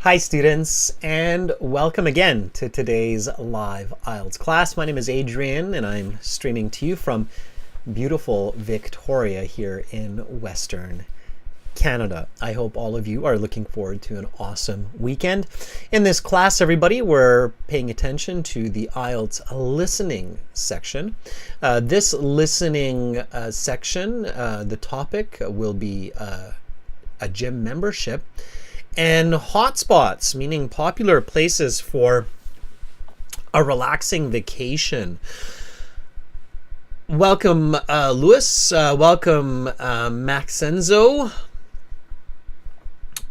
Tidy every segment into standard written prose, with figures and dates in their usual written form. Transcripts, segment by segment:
Hi students, and welcome again to today's live IELTS class. My name is Adrian and I'm streaming to you from beautiful Victoria here in Western Canada. I hope all of you are looking forward to an awesome weekend. In this class, everybody, we're paying attention to the IELTS listening section. This listening section, the topic will be a gym membership and hotspots, meaning popular places for a relaxing vacation. Welcome, Louis. Welcome, Maxenzo.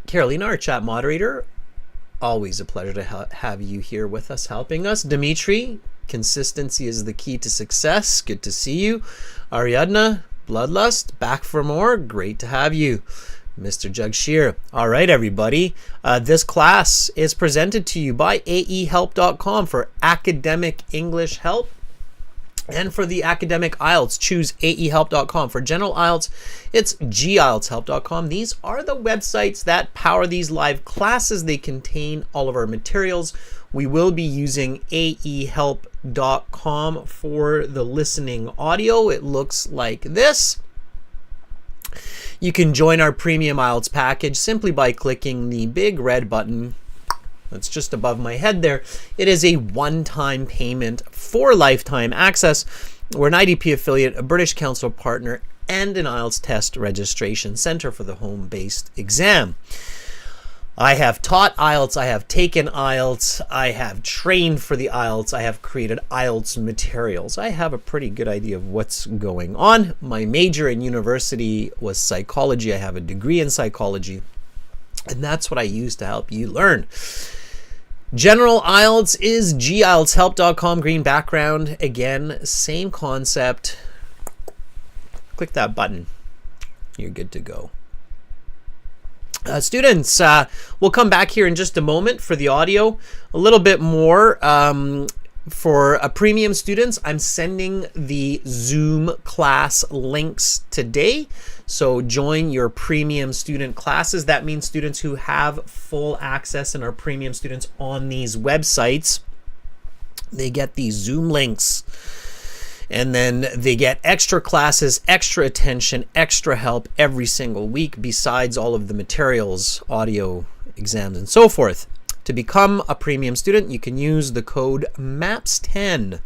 Carolina, our chat moderator. Always a pleasure to have you here with us, helping us. Dimitri, consistency is the key to success. Good to see you. Ariadna, Bloodlust, back for more. Great to have you. Mr. Jugshir. All right, everybody. This class is presented to you by aehelp.com for academic English help. And for the academic IELTS, choose aehelp.com. For general IELTS, it's gieltshelp.com. These are the websites that power these live classes. They contain all of our materials. We will be using aehelp.com for the listening audio. It looks like this. You can join our premium IELTS package simply by clicking the big red button that's just above my head there. It is a one-time payment for lifetime access. We're an IDP affiliate, a British Council partner, and an IELTS test registration center for the home-based exam. I have taught IELTS, I have taken IELTS, I have trained for the IELTS, I have created IELTS materials. I have a pretty good idea of what's going on. My major in university was psychology. I have a degree in psychology, and that's what I use to help you learn. General IELTS is gieltshelp.com, green background. Again, same concept. Click that button. You're good to go. Students, we'll come back here in just a moment for the audio. A little bit more for premium students. I'm sending the Zoom class links today. So join your premium student classes. That means students who have full access and are premium students on these websites, they get these Zoom links. And then they get extra classes, extra attention, extra help every single week, besides all of the materials, audio, exams, and so forth. To become a premium student, you can use the code MAPS10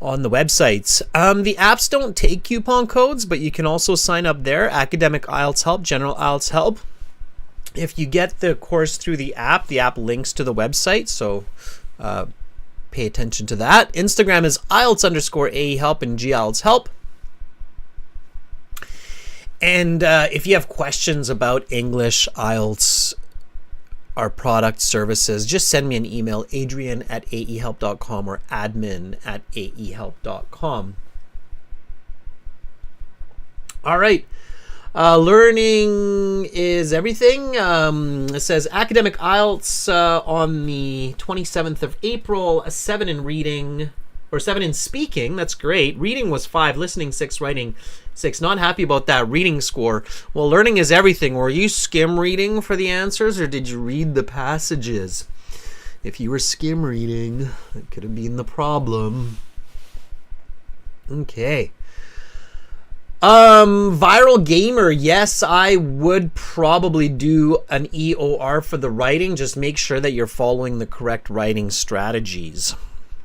on the websites. The apps don't take coupon codes, but you can also sign up there. Academic IELTS Help, General IELTS Help. If you get the course through the app links to the website, so pay attention to that. Instagram is IELTS_AEHelp and GIELTS Help. And if you have questions about English, IELTS, our product services, just send me an email, adrian@aehelp.com or admin@aehelp.com. All right. Learning is everything. It says academic IELTS on the 27th of April, a 7 in reading, or 7 in speaking. That's great. Reading was 5, listening 6, writing 6. Not happy about that reading score. Well, learning is everything. Were you skim reading for the answers, or did you read the passages? If you were skim reading, that could have been the problem. Okay. Viral gamer, yes, I would probably do an EOR for the writing. Just make sure that you're following the correct writing strategies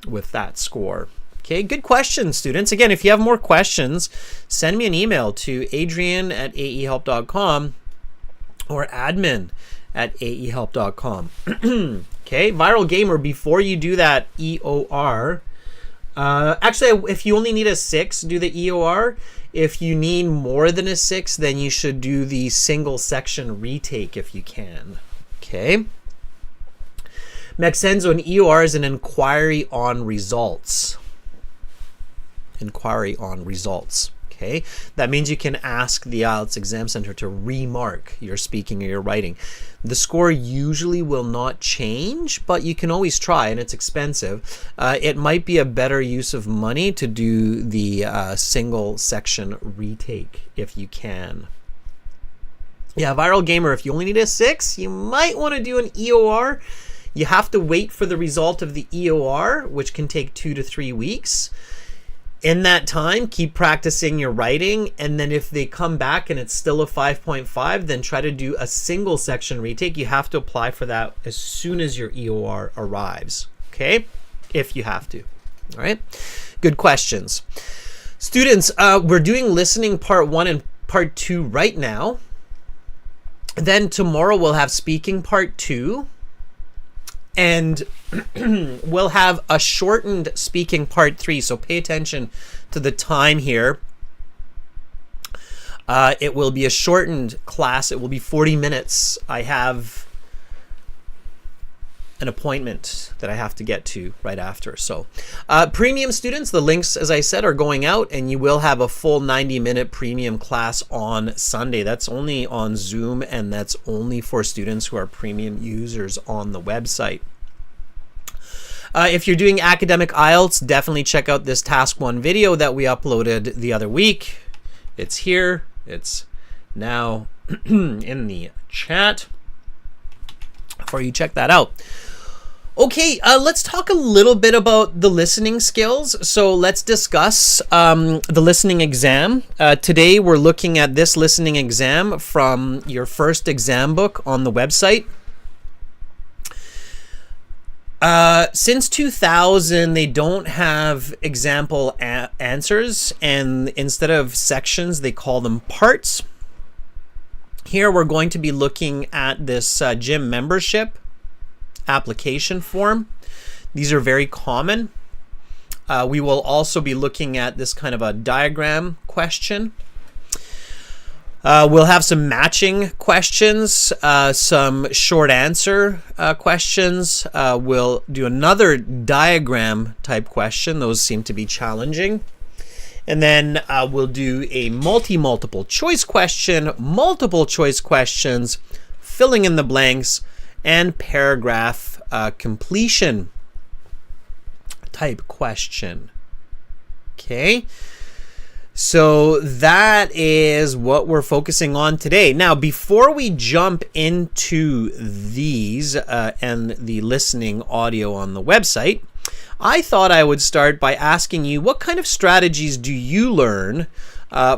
with that score. Okay, good question, students. Again, if you have more questions, send me an email to adrian@aehelp.com or admin@aehelp.com. Okay, viral gamer, before you do that EOR, actually, if you only need a 6, do the EOR. If you need more than a 6, then you should do the single section retake if you can. Okay. Maxenzo, an EOR is an inquiry on results. Inquiry on results. Okay. That means you can ask the IELTS exam center to remark your speaking or your writing. The score usually will not change, but you can always try, and it's expensive. It might be a better use of money to do the single section retake if you can. Yeah, Viral Gamer, if you only need a 6, you might want to do an EOR. You have to wait for the result of the EOR, which can take 2 to 3 weeks. In that time, keep practicing your writing, and then if they come back and it's still a 5.5, then try to do a single section retake. You have to apply for that as soon as your EOR arrives, okay? If you have to, all right? Good questions. Students, we're doing listening part 1 and part 2 right now. Then tomorrow we'll have speaking part 2. And we'll have a shortened speaking part 3, so pay attention to the time here. It will be a shortened class. It will be 40 minutes. I have an appointment that I have to get to right after. So premium students, the links, as I said, are going out, and you will have a full 90-minute premium class on Sunday. That's only on Zoom, and that's only for students who are premium users on the website. If you're doing academic IELTS, definitely check out this Task 1 video that we uploaded the other week. It's here. It's now in the chat for you. Check that out. Okay, let's talk a little bit about the listening skills. So let's discuss the listening exam. Today we're looking at this listening exam from your first exam book on the website. Since 2000, they don't have example answers, and instead of sections, they call them parts. Here we're going to be looking at this gym membership application form. These are very common. We will also be looking at this kind of a diagram question. We'll have some matching questions, some short answer questions. We'll do another diagram type question. Those seem to be challenging. And then we'll do a multiple choice question, multiple choice questions, filling in the blanks, and paragraph completion type question. Okay. So that is what we're focusing on today. Now, before we jump into these and the listening audio on the website, I thought I would start by asking you, what kind of strategies do you learn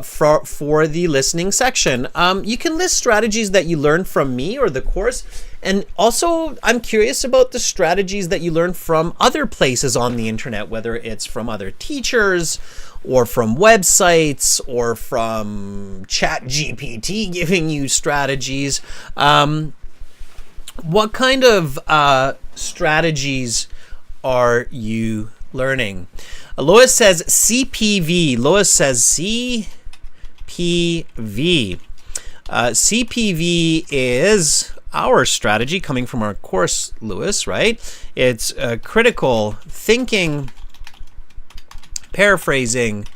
for the listening section? You can list strategies that you learned from me or the course. And also, I'm curious about the strategies that you learn from other places on the internet, whether it's from other teachers or from websites or from ChatGPT giving you strategies. What kind of strategies are you learning? Lois says CPV. Lois says CPV. CPV is our strategy coming from our course, Lewis, right? It's critical thinking, paraphrasing,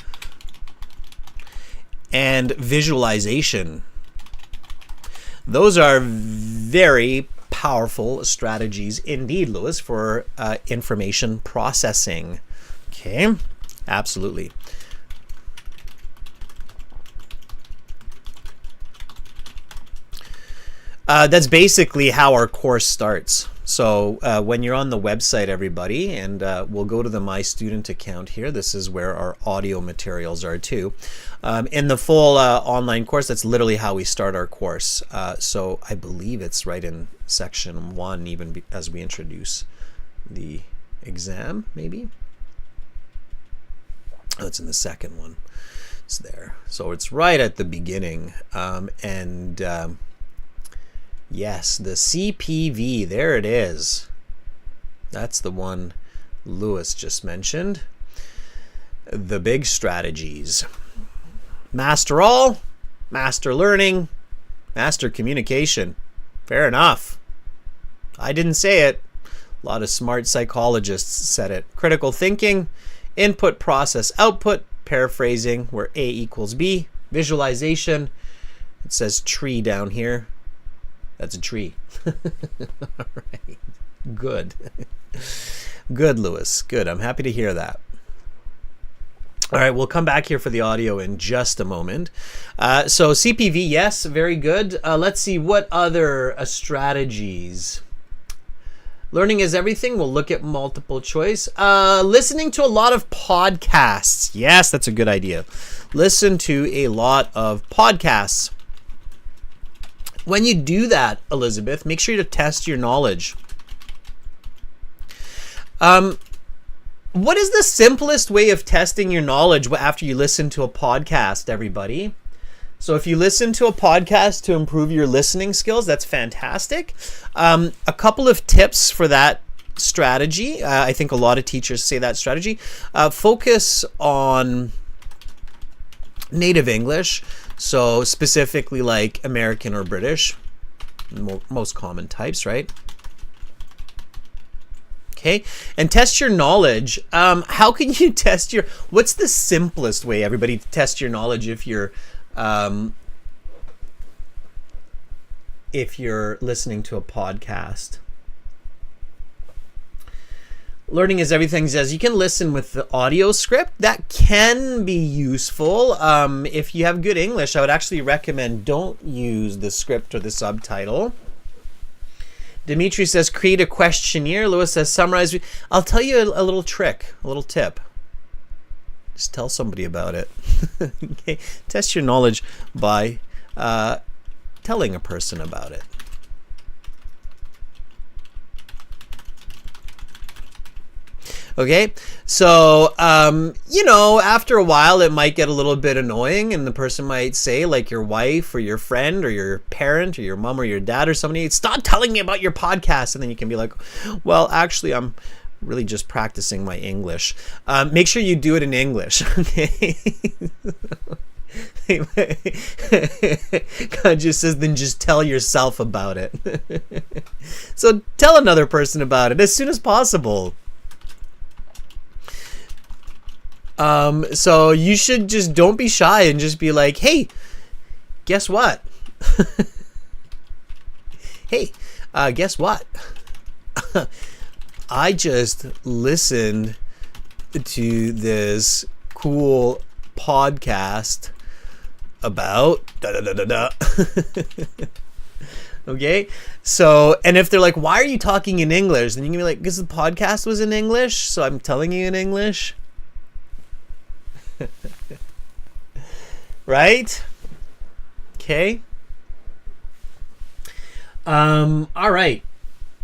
and visualization. Those are very powerful strategies indeed, Lewis, for information processing. Okay, absolutely. That's basically how our course starts. So when you're on the website, everybody, and we'll go to the My Student account here. This is where our audio materials are too. In the full online course, that's literally how we start our course. So I believe it's right in section 1, even as we introduce the exam, maybe. Oh, it's in the second one. It's there. So it's right at the beginning. Yes, the CPV, there it is. That's the one Lewis just mentioned. The big strategies. Master all, master learning, master communication. Fair enough. I didn't say it. A lot of smart psychologists said it. Critical thinking, input, process, output, paraphrasing, where A equals B, visualization. It says tree down here. That's a tree. All right. Good. Good, Lewis. Good. I'm happy to hear that. All right, we'll come back here for the audio in just a moment. So CPV, yes, very good. Let's see what other strategies. Learning is everything. We'll look at multiple choice. Listening to a lot of podcasts. Yes, that's a good idea. Listen to a lot of podcasts. When you do that, Elizabeth, make sure to test your knowledge. What is the simplest way of testing your knowledge after you listen to a podcast, everybody? So if you listen to a podcast to improve your listening skills, that's fantastic. A couple of tips for that strategy. I think a lot of teachers say that strategy. Focus on native English. So specifically like American or British, most common types, right? Okay, and test your knowledge. How can you test your, what's the simplest way, everybody, to test your knowledge if you're listening to a podcast? Learning is everything says you can listen with the audio script. That can be useful. If you have good English, I would actually recommend don't use the script or the subtitle. Dimitri says, create a questionnaire. Lewis says, summarize. I'll tell you a little trick, a little tip. Just tell somebody about it. Okay. Test your knowledge by telling a person about it. Okay, so, after a while, it might get a little bit annoying, and the person might say, like your wife or your friend or your parent or your mom or your dad or somebody, stop telling me about your podcast. And then you can be like, well, actually, I'm really just practicing my English. Make sure you do it in English, okay? God just says, then just tell yourself about it. So tell another person about it as soon as possible. So you should just don't be shy and just be like, hey, guess what? Hey, guess what? I just listened to this cool podcast about da da da da da. Okay, so, and if they're like, why are you talking in English? Then you can be like, because the podcast was in English, so I'm telling you in English. Right? Okay. All right.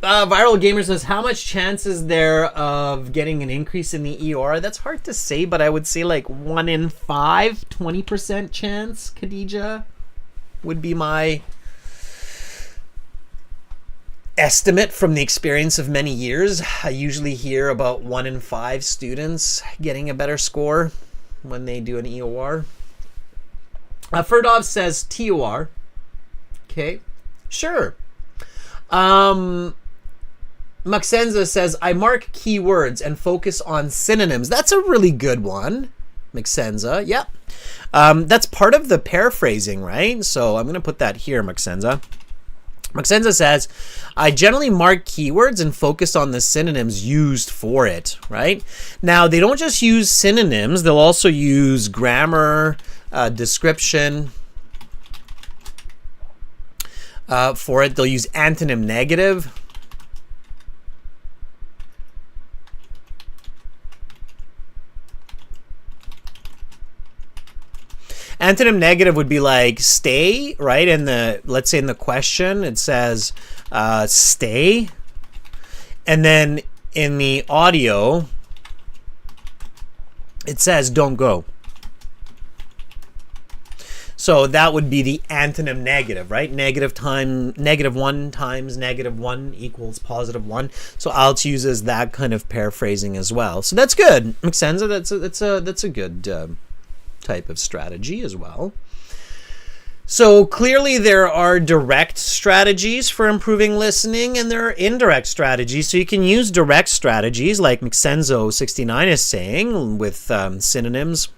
Viral Gamer says, how much chance is there of getting an increase in the EOR? That's hard to say, but I would say like 1 in 5, 20% chance, Khadija, would be my estimate from the experience of many years. I usually hear about 1 in 5 students getting a better score when they do an EOR. Ferdov says TOR. Okay, sure. Maxenza says, I mark keywords and focus on synonyms. That's a really good one, Maxenza. Yep. That's part of the paraphrasing, right? So I'm going to put that here, Maxenza. Maxenza says, I generally mark keywords and focus on the synonyms used for it, right? Now, they don't just use synonyms. They'll also use grammar, description for it. They'll use antonym negative. Antonym negative would be like stay, right? In the, let's say in the question, it says stay. And then in the audio, it says don't go. So that would be the antonym negative, right? -1 times -1 equals +1. So IELTS uses that kind of paraphrasing as well. So that's good. Makes sense. That's a good type of strategy as well. So clearly there are direct strategies for improving listening and there are indirect strategies. So you can use direct strategies like Maxenzo69 is saying with synonyms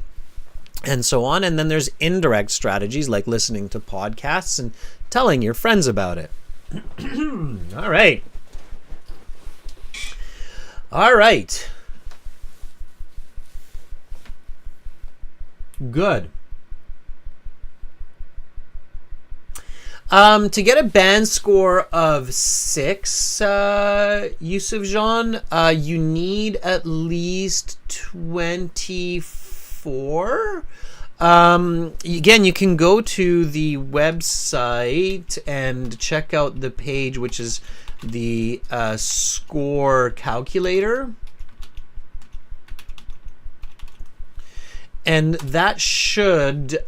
and so on. And then there's indirect strategies like listening to podcasts and telling your friends about it. All right. All right. Good. To get a band score of 6, Yusuf Jean, you need at least 24. Again, you can go to the website and check out the page, which is the score calculator. And that should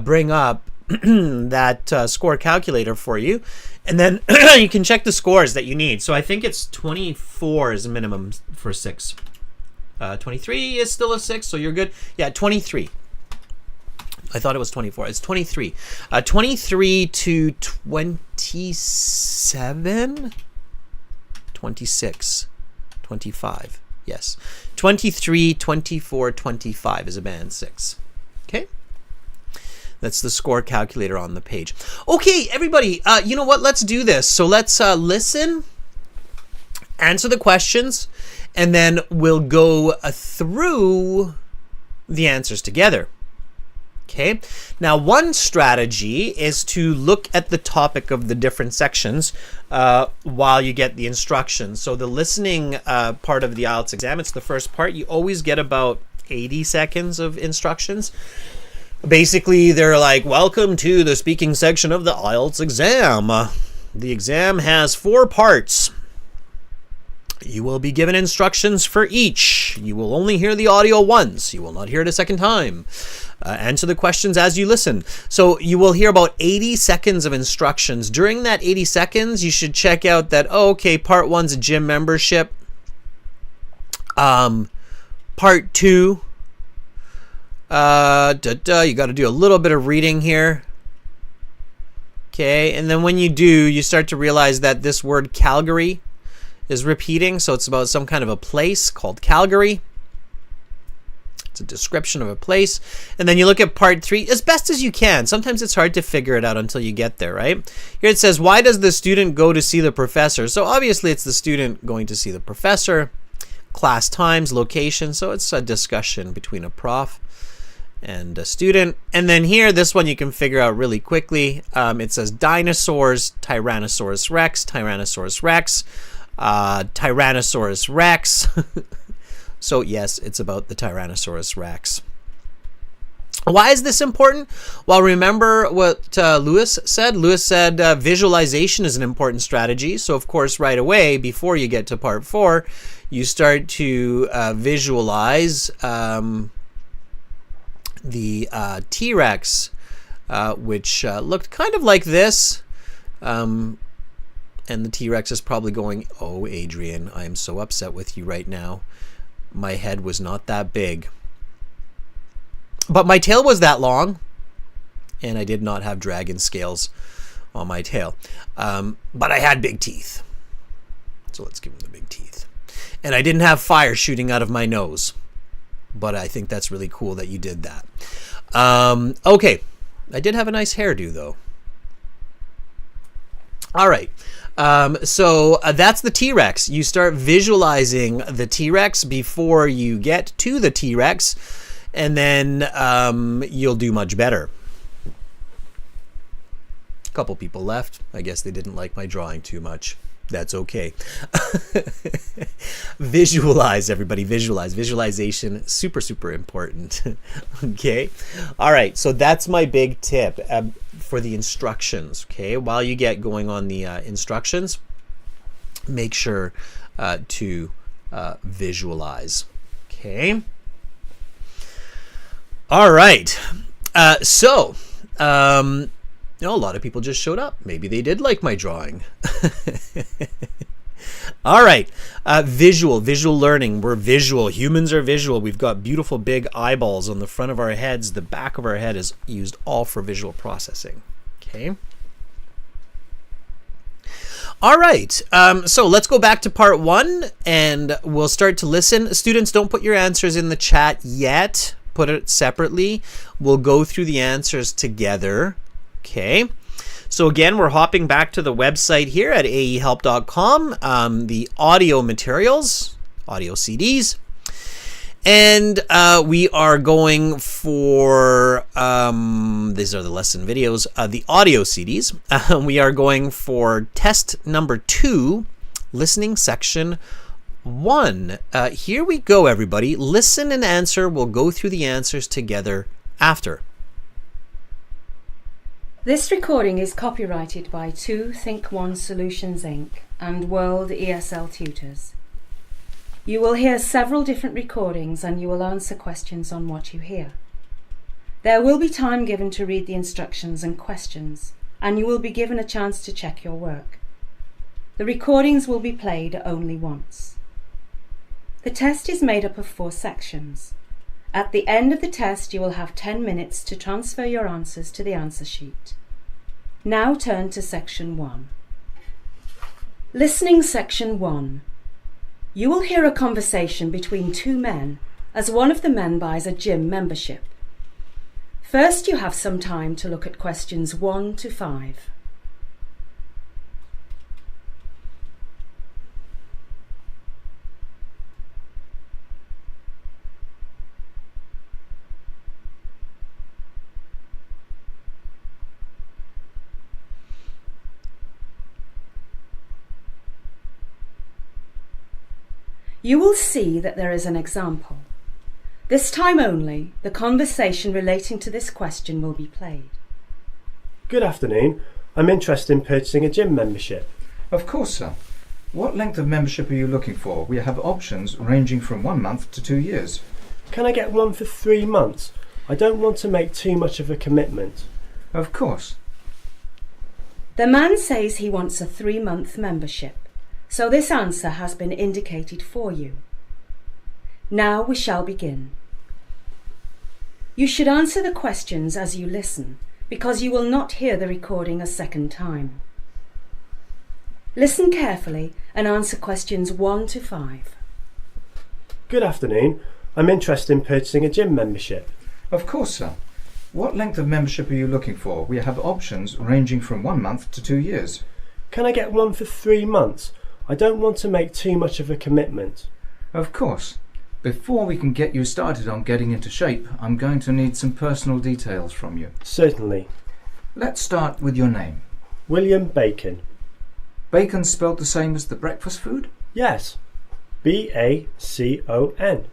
bring up that score calculator for you. And then you can check the scores that you need. So I think it's 24 is a minimum for 6. 23 is still a 6, so you're good. Yeah, 23. I thought it was 24. It's 23. 23 to 27? 26. 25. Yes. 23, 24, 25 is a band 6. Okay? That's the score calculator on the page. Okay, everybody, you know what? Let's do this. So let's listen, answer the questions, and then we'll go through the answers together. Okay? Now, one strategy is to look at the topic of the different sections while you get the instructions. So the listening part of the IELTS exam, it's the first part. You always get about 80 seconds of instructions. Basically, they're like, welcome to the speaking section of the IELTS exam. The exam has 4 parts. You will be given instructions for each. You will only hear the audio once. You will not hear it a second time. Answer the questions as you listen. So you will hear about 80 seconds of instructions. During that 80 seconds, you should check out that, oh, okay, part 1's a gym membership. Part 2, you got to do a little bit of reading here. Okay, and then when you do, you start to realize that this word Calgary is repeating. So it's about some kind of a place called Calgary. It's a description of a place. And then you look at part 3 as best as you can. Sometimes it's hard to figure it out until you get there, right? Here it says, why does the student go to see the professor? So obviously it's the student going to see the professor. Class times, location. So it's a discussion between a prof and a student. And then here, this one you can figure out really quickly. It says dinosaurs, Tyrannosaurus Rex, Tyrannosaurus Rex, Tyrannosaurus Rex. So yes, it's about the Tyrannosaurus Rex. Why is this important? Well, remember what Lewis said? Lewis said visualization is an important strategy. So of course, right away, before you get to part 4, you start to visualize the T-Rex, which looked kind of like this. And the T-Rex is probably going, oh, Adrian, I am so upset with you right now. My head was not that big. But my tail was that long. And I did not have dragon scales on my tail. But I had big teeth. So let's give him the big teeth. And I didn't have fire shooting out of my nose. But I think that's really cool that you did that. Okay. I did have a nice hairdo, though. All right. So that's the T-Rex. You start visualizing the T-Rex before you get to the T-Rex, and then you'll do much better. A couple people left. I guess they didn't like my drawing too much. That's okay. Visualize, everybody. Visualize. Visualization, super, super important. Okay. All right. So that's my big tip for the instructions. Okay. While you get going on the instructions, make sure to visualize. Okay. All right. You know, a lot of people just showed up. Maybe they did like my drawing. All right. Visual learning. We're visual. Humans are visual. We've got beautiful big eyeballs on the front of our heads. The back of our head is used all for visual processing. Okay. All right. So let's go back to part 1 and we'll start to listen. Students, don't put your answers in the chat yet. Put it separately. We'll go through the answers together. Okay, so again, we're hopping back to the website here at aehelp.com. The audio materials, audio CDs. And we are going for, these are the lesson videos, the audio CDs. We are going for test number 2, listening section 1. Here we go, everybody. Listen and answer. We'll go through the answers together after. This recording is copyrighted by 2 Think One Solutions Inc. and World ESL Tutors. You will hear several different recordings and you will answer questions on what you hear. There will be time given to read the instructions and questions, and you will be given a chance to check your work. The recordings will be played only once. The test is made up of 4 sections. At the end of the test, you will have 10 minutes to transfer your answers to the answer sheet. Now turn to section 1. Listening section 1. You will hear a conversation between 2 men as one of the men buys a gym membership. First, you have some time to look at questions 1 to 5. You will see that there is an example. This time only, the conversation relating to this question will be played. Good afternoon. I'm interested in purchasing a gym membership. Of course, sir. What length of membership are you looking for? We have options ranging from 1 month to 2 years. Can I get one for 3 months? I don't want to make too much of a commitment. Of course. The man says he wants a 3-month membership, so this answer has been indicated for you. Now we shall begin. You should answer the questions as you listen, because you will not hear the recording a second time. Listen carefully and answer questions 1 to 5. Good afternoon. I'm interested in purchasing a gym membership. Of course, sir. What length of membership are you looking for? We have options ranging from 1 month to 2 years. Can I get one for 3 months? I don't want to make too much of a commitment. Of course. Before we can get you started on getting into shape, I'm going to need some personal details from you. Certainly. Let's start with your name. William Bacon. Bacon spelled the same as the breakfast food? Yes. B-A-C-O-N.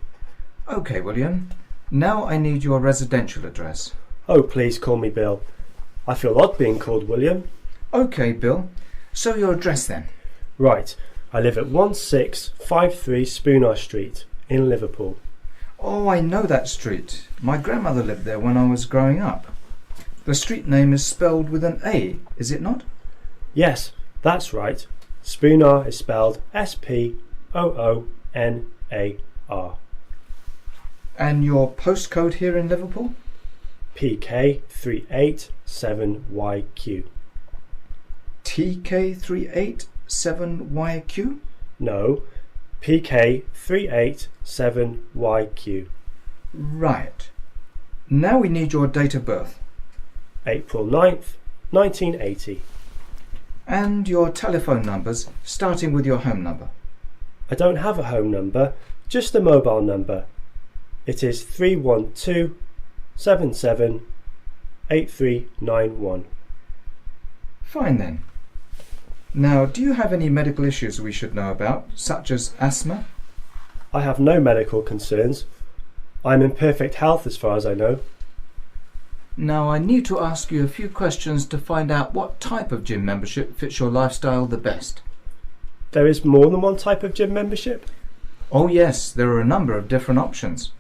Okay, William. Now I need your residential address. Oh, please call me Bill. I feel odd being called William. Okay, Bill. So your address then? Right. I live at 1653 Spooner Street in Liverpool. Oh, I know that street. My grandmother lived there when I was growing up. The street name is spelled with an A, is it not? Yes, that's right. Spooner is spelled S-P-O-O-N-A-R. And your postcode here in Liverpool? PK387YQ. TK387YQ? No, PK387YQ. Right. Now we need your date of birth. April 9th, 1980. And your telephone numbers, starting with your home number. I don't have a home number, just a mobile number. It is 312-77-8391. Fine then. Now, do you have any medical issues we should know about, such as asthma? I have no medical concerns. I am in perfect health as far as I know. Now, I need to ask you a few questions to find out what type of gym membership fits your lifestyle the best. There is more than one type of gym membership? Oh yes, there are a number of different options.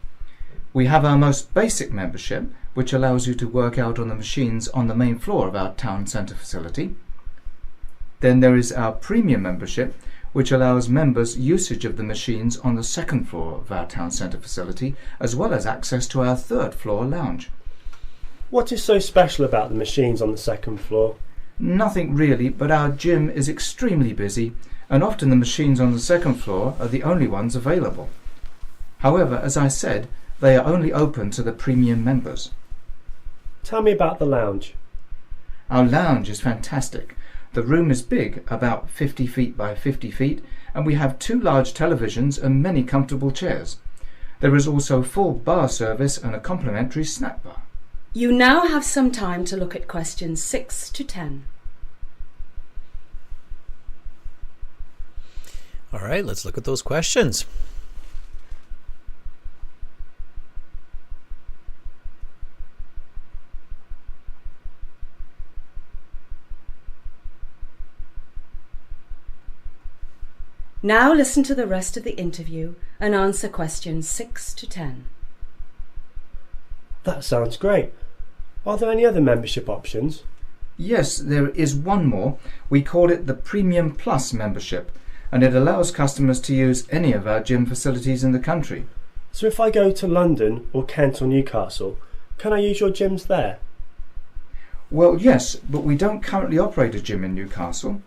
We have our most basic membership, which allows you to work out on the machines on the main floor of our town centre facility. Then there is our premium membership, which allows members usage of the machines on the second floor of our town centre facility, as well as access to our third floor lounge. What is so special about the machines on the second floor? Nothing really, but our gym is extremely busy, and often the machines on the second floor are the only ones available. However, as I said, they are only open to the premium members. Tell me about the lounge. Our lounge is fantastic. The room is big, about 50 feet by 50 feet, and we have 2 large televisions and many comfortable chairs. There is also full bar service and a complimentary snack bar. You now have some time to look at questions 6 to 10. All right, let's look at those questions. Now listen to the rest of the interview and answer questions 6 to 10. That sounds great. Are there any other membership options? Yes, there is one more. We call it the Premium Plus membership, and it allows customers to use any of our gym facilities in the country. So if I go to London or Kent or Newcastle, can I use your gyms there? Well, yes, but we don't currently operate a gym in Newcastle.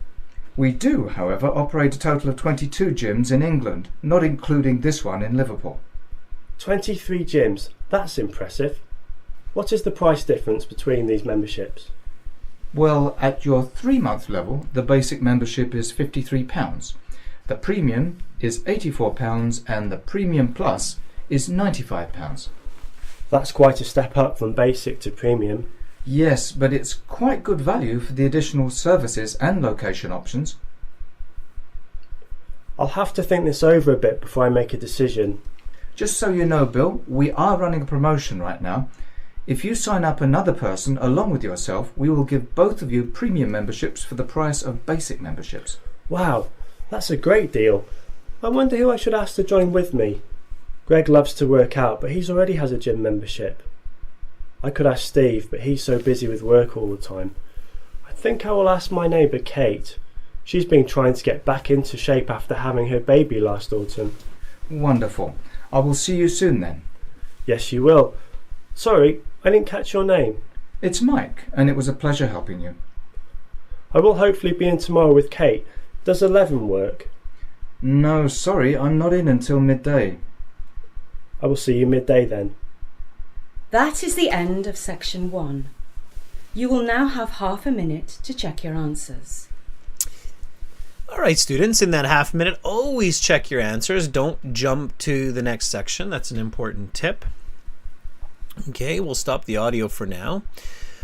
We do, however, operate a total of 22 gyms in England, not including this one in Liverpool. 23 gyms, that's impressive. What is the price difference between these memberships? Well, at your 3-month level, the basic membership is £53. The premium is £84 and the Premium Plus is £95. That's quite a step up from basic to premium. Yes, but it's quite good value for the additional services and location options. I'll have to think this over a bit before I make a decision. Just so you know, Bill, we are running a promotion right now. If you sign up another person along with yourself, we will give both of you premium memberships for the price of basic memberships. Wow, that's a great deal. I wonder who I should ask to join with me. Greg loves to work out, but he's already has a gym membership. I could ask Steve, but he's so busy with work all the time. I think I will ask my neighbour Kate. She's been trying to get back into shape after having her baby last autumn. Wonderful. I will see you soon then. Yes, you will. Sorry, I didn't catch your name. It's Mike, and it was a pleasure helping you. I will hopefully be in tomorrow with Kate. Does 11 work? No, sorry, I'm not in until midday. I will see you midday then. That is the end of section 1. You will now have half a minute to check your answers. All right, students, in that half minute, always check your answers. Don't jump to the next section. That's an important tip. Okay, we'll stop the audio for now.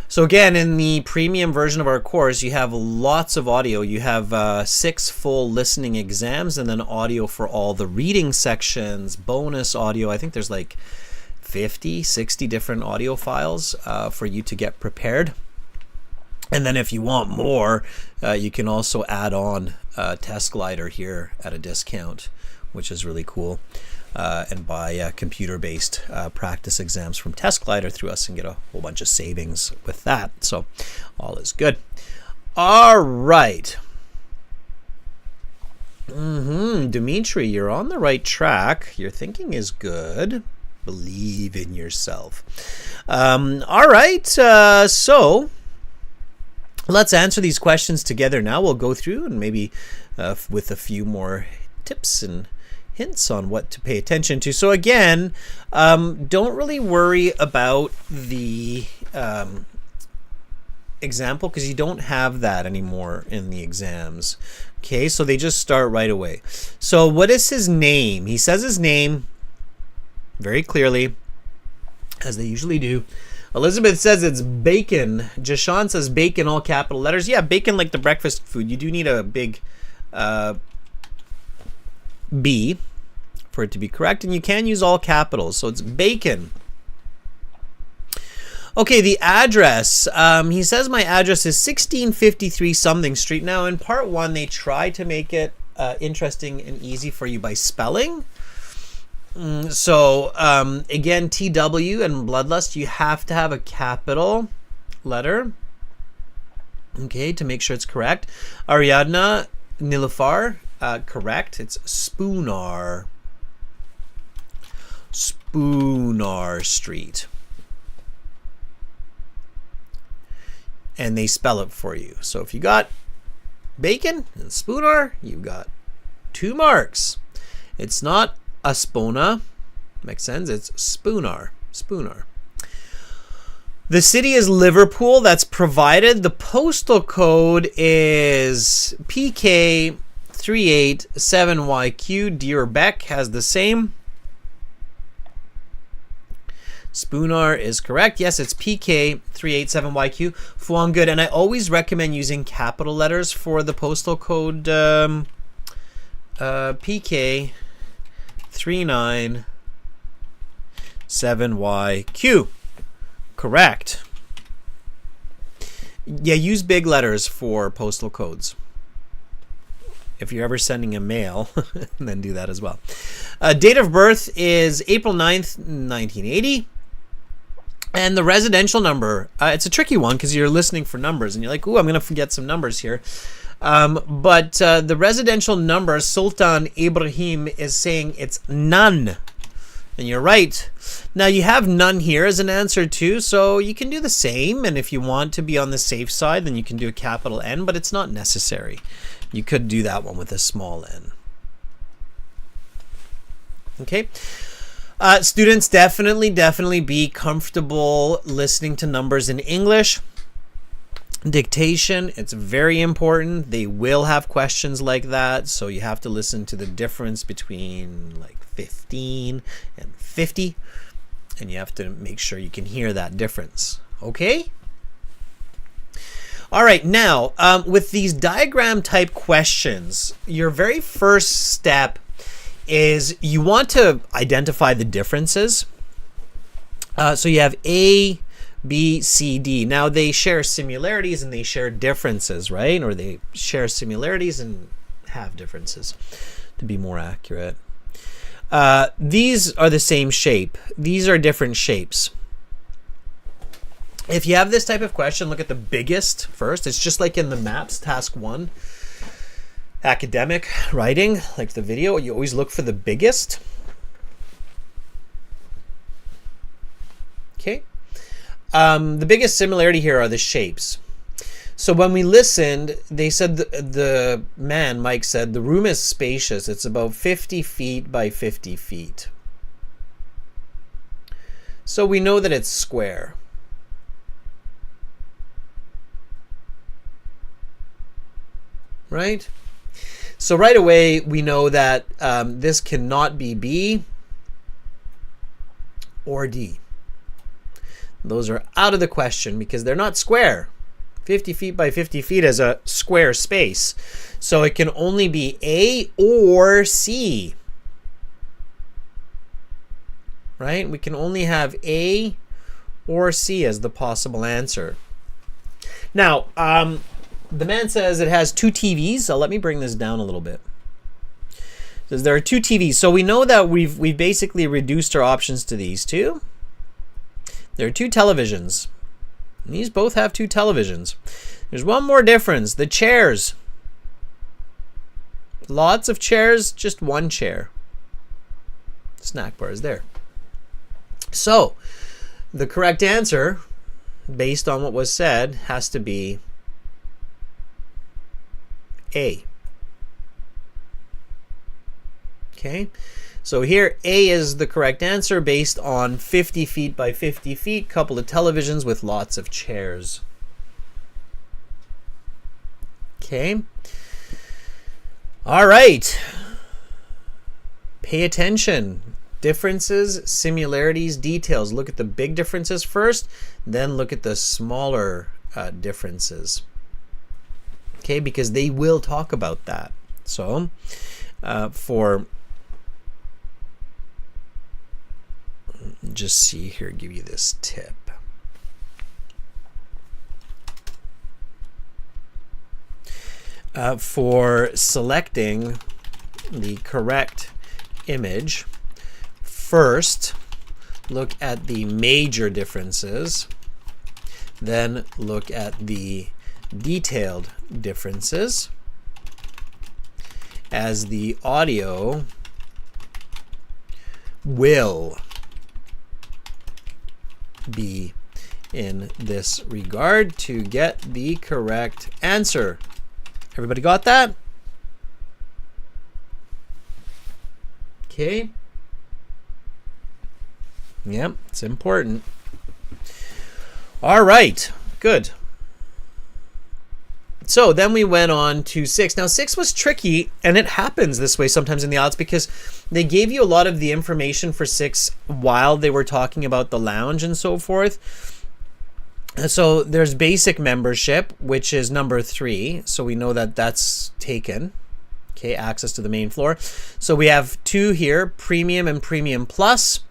So again, in the premium version of our course, you have lots of audio. You have 6 full listening exams and then audio for all the reading sections, bonus audio. I think there's like 50, 60 different audio files for you to get prepared. And then if you want more, you can also add on Test Glider here at a discount, which is really cool. And buy computer-based practice exams from Test Glider through us and get a whole bunch of savings with that. So all is good. All right. Dimitri, you're on the right track. Your thinking is good. Believe in yourself. All right. So let's answer these questions together now. We'll go through and maybe with a few more tips and hints on what to pay attention to. So again, don't really worry about the example because you don't have that anymore in the exams. Okay, so they just start right away. So what is his name? He says his name very clearly, as they usually do. Elizabeth says it's bacon. Jashan says bacon, all capital letters. Yeah, bacon like the breakfast food. You do need a big B for it to be correct, and you can use all capitals, so it's bacon. Okay, the address. He says my address is 1653 something street. Now in part 1 they try to make it interesting and easy for you by spelling. So again, TW and Bloodlust, you have to have a capital letter, okay, to make sure it's correct. Ariadna Nilafar, correct. It's Spoonar Street. And they spell it for you. So if you got bacon and Spoonar, you've got 2 marks. It's not Aspona, makes sense. It's Spoonar. The city is Liverpool. That's provided. The postal code is PK 387YQ. Dear Beck has the same. Spoonar is correct. Yes, it's PK387YQ. Fuang, good. And I always recommend using capital letters for the postal code PK397YQ. Correct. Yeah, use big letters for postal codes. If you're ever sending a mail, then do that as well. Date of birth is April 9th, 1980. And the residential number, it's a tricky one because you're listening for numbers and you're like, ooh, I'm going to forget some numbers here. But the residential number, Sultan Ibrahim is saying it's none. And you're right. Now you have none here as an answer too, so you can do the same. And if you want to be on the safe side, then you can do a capital N, but it's not necessary. You could do that one with a small n. Okay. Students, definitely be comfortable listening to numbers in English. Dictation, it's very important. They will have questions like that, so you have to listen to the difference between like 15 and 50, and you have to make sure you can hear that difference. Okay? All right, now, with these diagram type questions, your very first step is you want to identify the differences. So you have A, B, C, D. Now they share similarities and they share differences, right? Or they share similarities and have differences, to be more accurate. These are the same shape. These are different shapes. If you have this type of question, look at the biggest first. It's just like in the maps, task 1. Academic writing, like the video, you always look for the biggest. Okay. The biggest similarity here are the shapes. So when we listened, they said, the man, Mike said, the room is spacious. It's about 50 feet by 50 feet. So we know that it's square. Right? So right away, we know that this cannot be B or D. Those are out of the question because they're not square. 50 feet by 50 feet is a square space. So it can only be A or C. Right? We can only have A or C as the possible answer. Now, the man says it has 2 TVs. So let me bring this down a little bit. It says there are 2 TVs. So we know that we've basically reduced our options to these 2. There are 2 televisions. And these both have 2 televisions. There's one more difference. The chairs. Lots of chairs, just 1 chair. Snack bar is there. So, the correct answer, based on what was said, has to be A. Okay? So here, A is the correct answer based on 50 feet by 50 feet, couple of televisions with lots of chairs. Okay. All right. Pay attention. Differences, similarities, details. Look at the big differences first, then look at the smaller differences. Okay, because they will talk about that. So, just see here, give you this tip. For selecting the correct image, first look at the major differences, then look at the detailed differences, as the audio will be in this regard to get the correct answer. Everybody got that? Okay. Yep, it's important. All right, good. So then we went on to 6. Now 6 was tricky, and it happens this way sometimes in the IELTS because they gave you a lot of the information for 6 while they were talking about the lounge and so forth. So there's basic membership, which is number 3. So we know that that's taken. Okay, access to the main floor. So we have 2 here, premium and premium plus.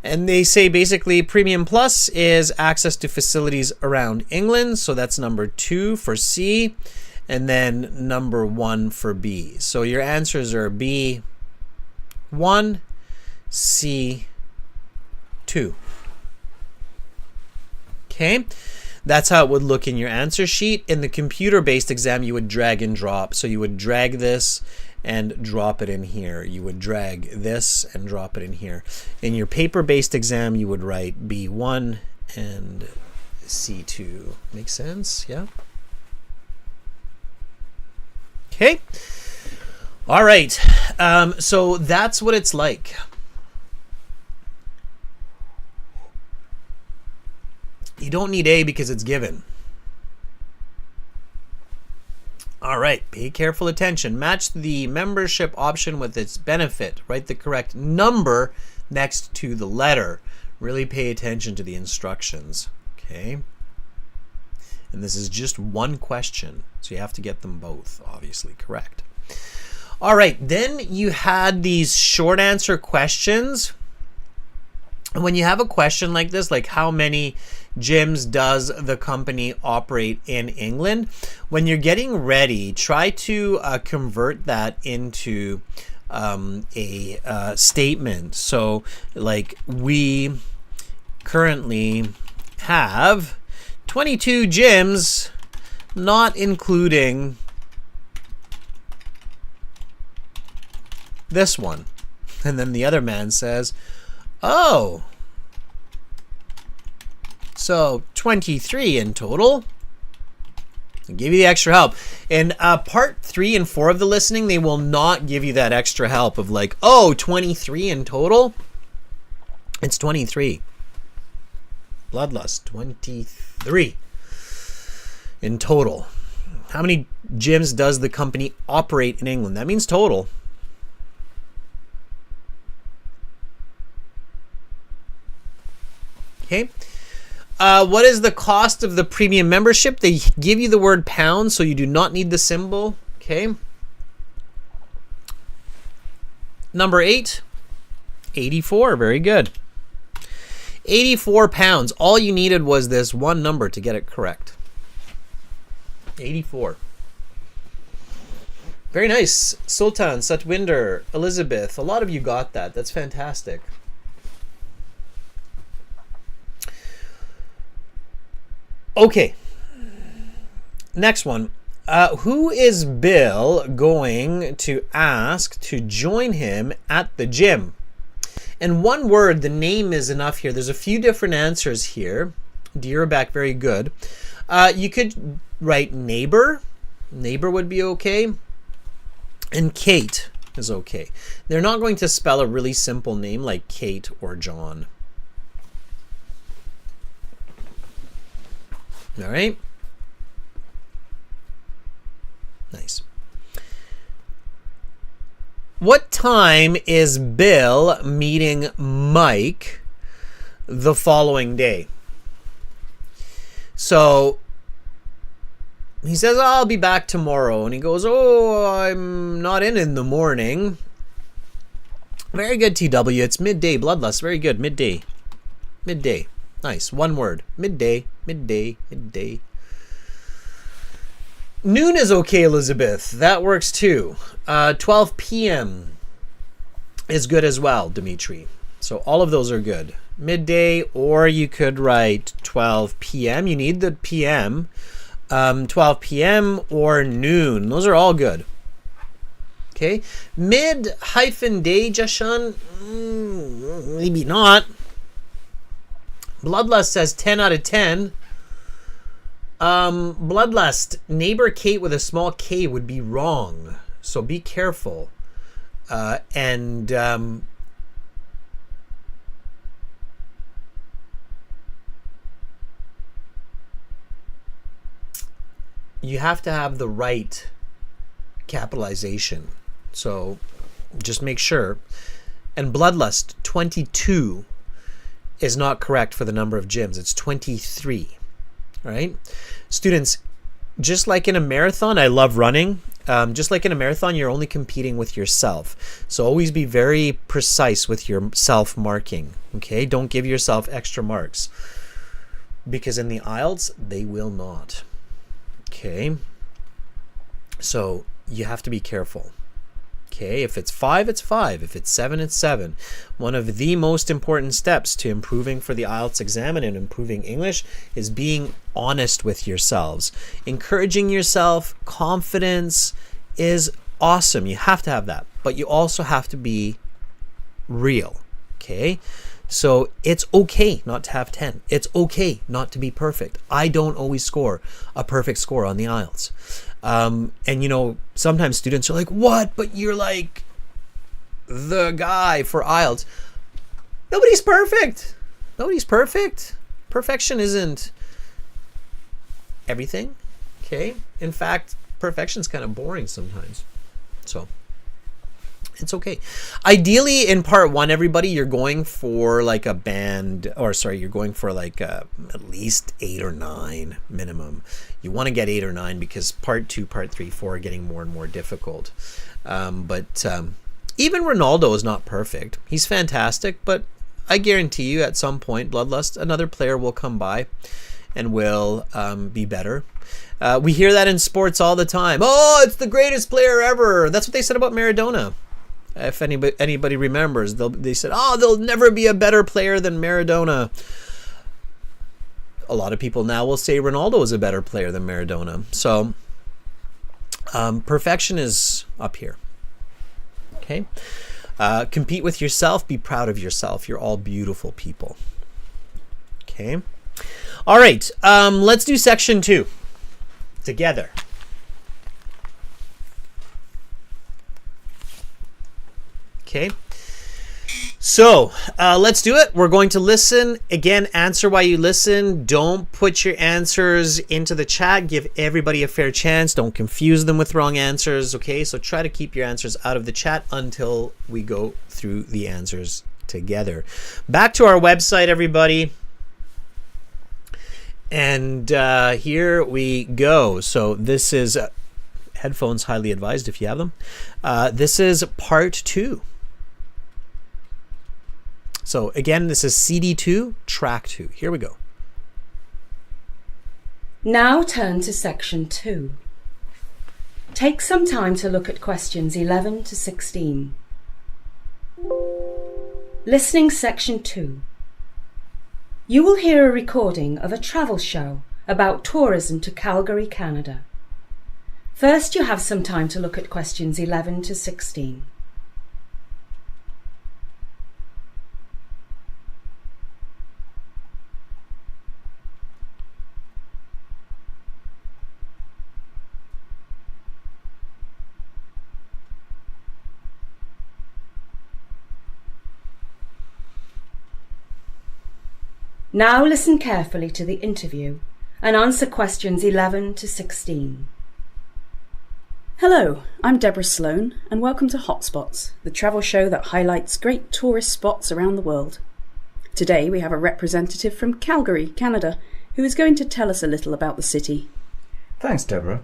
And they say basically premium plus is access to facilities around England. So that's number 2 for C, and then number 1 for B. So your answers are B 1, C 2. Okay, that's how it would look in your answer sheet. In the computer-based exam, you would drag and drop. So you would drag this and drop it in here. You would drag this and drop it in here. In your paper-based exam, you would write B1 and C2. Make sense? Yeah? Okay. All right. So that's what it's like. You don't need A because it's given. All right, pay careful attention. Match the membership option with its benefit. Write the correct number next to the letter. Really pay attention to the instructions, okay? And this is just one question, so you have to get them both, obviously, correct. All right, then you had these short answer questions. When you have a question like this, like how many gyms does the company operate in England, when you're getting ready, try to convert that into a statement. So like, we currently have 22 gyms, not including this one. And then the other man says, oh, so 23 in total. I'll give you the extra help. In part 3 and 4 of the listening, they will not give you that extra help of like, oh, 23 in total. It's 23. Bloodlust, 23 in total. How many gyms does the company operate in England? That means total. Okay. What is the cost of the premium membership? They give you the word pound, so you do not need the symbol. Okay. Number 8, 84. Very good. 84 pounds. All you needed was this one number to get it correct. 84. Very nice. Sultan, Satwinder, Elizabeth. A lot of you got that. That's fantastic. Okay, next one. Who is Bill going to ask to join him at the gym? And one word, the name is enough here. There's a few different answers here. Diraback, very good. You could write neighbor. Neighbor would be okay. And Kate is okay. They're not going to spell a really simple name like Kate or John. All right. Nice. What time is Bill meeting Mike the following day? So he says, I'll be back tomorrow. And he goes, oh, I'm not in the morning. Very good, TW. It's midday, Bloodlust. Very good. Midday. Midday. Nice. One word. Midday. Midday. Midday. Noon is okay, Elizabeth. That works too. 12 p.m. is good as well, Dimitri. So all of those are good. Midday, or you could write 12 p.m. You need the p.m. 12 p.m. or noon. Those are all good. Okay. Mid-day, Jashan? Maybe not. Bloodlust says 10 out of 10. Bloodlust, neighbor Kate with a small k would be wrong. So be careful. you have to have the right capitalization. So just make sure. And bloodlust, 22 is not correct for the number of gyms. It's 23, right? Students, just like in a marathon, I love running. Just like in a marathon, you're only competing with yourself. So always be very precise with your self-marking, okay? Don't give yourself extra marks, because in the IELTS, they will not, okay? So you have to be careful. Okay, if it's 5, it's 5. If it's 7, it's 7. One of the most important steps to improving for the IELTS exam and in improving English is being honest with yourselves. Encouraging yourself, confidence is awesome. You have to have that. But you also have to be real. Okay? So it's okay not to have 10. It's okay not to be perfect. I don't always score a perfect score on the IELTS. And you know, sometimes students are like, what? But you're like the guy for IELTS. Nobody's perfect. Nobody's perfect. Perfection isn't everything. Okay. In fact, perfection's kind of boring sometimes. So it's okay. Ideally, in part 1, everybody, you're going for like a band, or sorry, you're going for like at least 8 or 9 minimum. You want to get 8 or 9 because part 2, part 3, 4 are getting more and more difficult. But even Ronaldo is not perfect. He's fantastic, but I guarantee you at some point, Bloodlust, another player will come by and will be better. We hear that in sports all the time. Oh, it's the greatest player ever. That's what they said about Maradona. If anybody remembers, they said, oh, there'll never be a better player than Maradona. A lot of people now will say Ronaldo is a better player than Maradona. So perfection is up here. Okay. Compete with yourself. Be proud of yourself. You're all beautiful people. Okay. All right. Let's do section 2 together. Okay, so let's do it. We're going to listen. Again, answer while you listen. Don't put your answers into the chat. Give everybody a fair chance. Don't confuse them with wrong answers, okay? So try to keep your answers out of the chat until we go through the answers together. Back to our website, everybody. And here we go. So this is headphones highly advised if you have them. This is part 2. So again, this is CD2, track 2. Here we go. Now turn to section 2. Take some time to look at questions 11 to 16. Listening section 2. You will hear a recording of a travel show about tourism to Calgary, Canada. First, you have some time to look at questions 11 to 16. Now listen carefully to the interview and answer questions 11 to 16. Hello, I'm Deborah Sloan and welcome to Hotspots, the travel show that highlights great tourist spots around the world. Today we have a representative from Calgary, Canada, who is going to tell us a little about the city. Thanks, Deborah.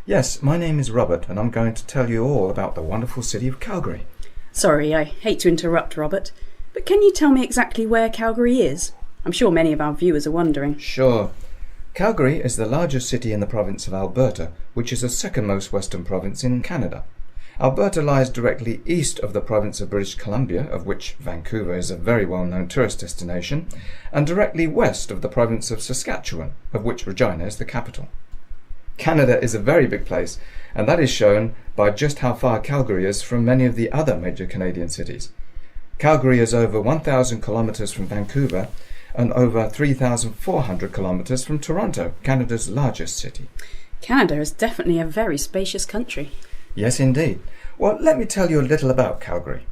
Yes, my name is Robert and I'm going to tell you all about the wonderful city of Calgary. Sorry, I hate to interrupt, Robert, but can you tell me exactly where Calgary is? I'm sure many of our viewers are wondering. Sure. Calgary is the largest city in the province of Alberta, which is the second most western province in Canada. Alberta lies directly east of the province of British Columbia, of which Vancouver is a very well-known tourist destination, and directly west of the province of Saskatchewan, of which Regina is the capital. Canada is a very big place, and that is shown by just how far Calgary is from many of the other major Canadian cities. Calgary is over 1,000 kilometres from Vancouver, and over 3,400 kilometres from Toronto, Canada's largest city. Canada is definitely a very spacious country. Yes, indeed. Well, let me tell you a little about Calgary.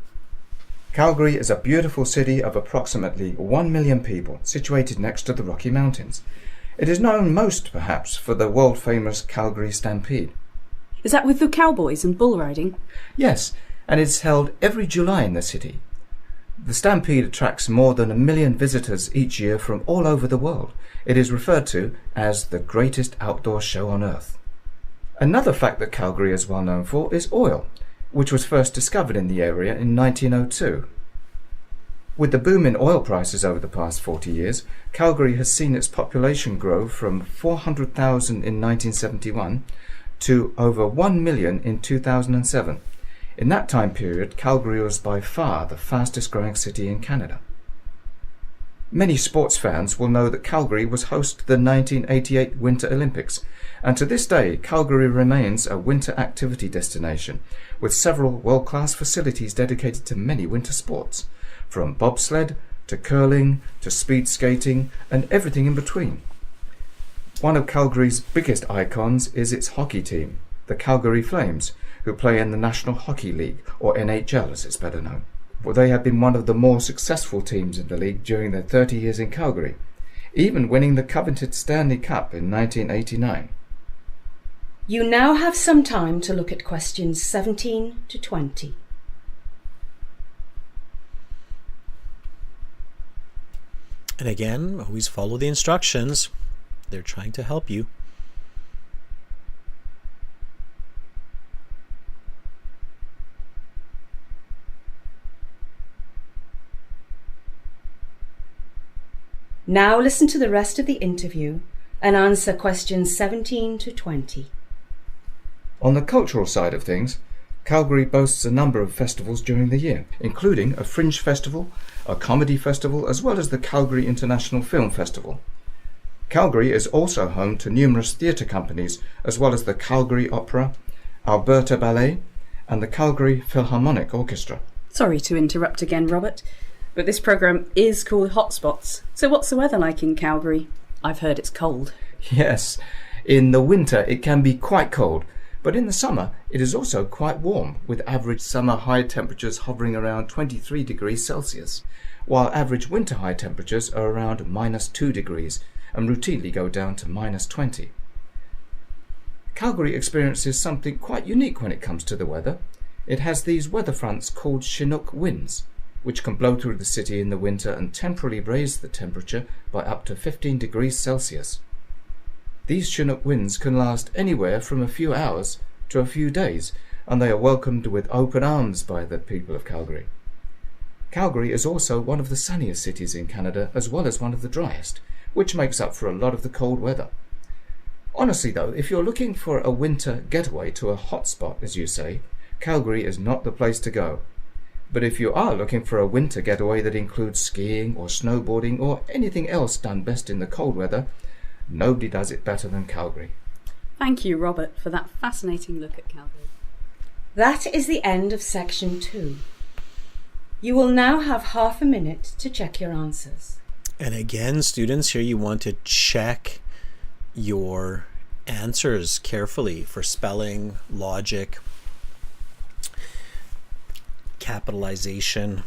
Calgary is a beautiful city of approximately 1 million people, situated next to the Rocky Mountains. It is known most, perhaps, for the world-famous Calgary Stampede. Is that with the cowboys and bull riding? Yes, and it's held every July in the city. The Stampede attracts more than 1 million visitors each year from all over the world. It is referred to as the greatest outdoor show on earth. Another fact that Calgary is well known for is oil, which was first discovered in the area in 1902. With the boom in oil prices over the past 40 years, Calgary has seen its population grow from 400,000 in 1971 to over 1 million in 2007. In that time period, Calgary was by far the fastest growing city in Canada. Many sports fans will know that Calgary was host to the 1988 Winter Olympics, and to this day Calgary remains a winter activity destination with several world-class facilities dedicated to many winter sports, from bobsled to curling to speed skating and everything in between. One of Calgary's biggest icons is its hockey team, the Calgary Flames, who play in the National Hockey League, or NHL as it's better known. Well, they have been one of the more successful teams in the league during their 30 years in Calgary, even winning the coveted Stanley Cup in 1989. You now have some time to look at questions 17 to 20. And again, always follow the instructions. They're trying to help you. Now listen to the rest of the interview and answer questions 17 to 20. On the cultural side of things, Calgary boasts a number of festivals during the year, including a fringe festival, a comedy festival, as well as the Calgary International Film Festival. Calgary is also home to numerous theatre companies, as well as the Calgary Opera, Alberta Ballet, and the Calgary Philharmonic Orchestra. Sorry to interrupt again, Robert, but this programme is called Hotspots. So what's the weather like in Calgary? I've heard it's cold. Yes, in the winter it can be quite cold, but in the summer it is also quite warm, with average summer high temperatures hovering around 23 degrees Celsius, while average winter high temperatures are around -2 degrees and routinely go down to -20. Calgary experiences something quite unique when it comes to the weather. It has these weather fronts called Chinook winds, which can blow through the city in the winter and temporarily raise the temperature by up to 15 degrees Celsius. These Chinook winds can last anywhere from a few hours to a few days, and they are welcomed with open arms by the people of Calgary. Calgary is also one of the sunniest cities in Canada, as well as one of the driest, which makes up for a lot of the cold weather. Honestly though, if you're looking for a winter getaway to a hot spot, as you say, Calgary is not the place to go. But if you are looking for a winter getaway that includes skiing or snowboarding or anything else done best in the cold weather, nobody does it better than Calgary. Thank you, Robert, for that fascinating look at Calgary. That is the end of section 2. You will now have half a minute to check your answers. And again, students, here you want to check your answers carefully for spelling, logic, capitalization,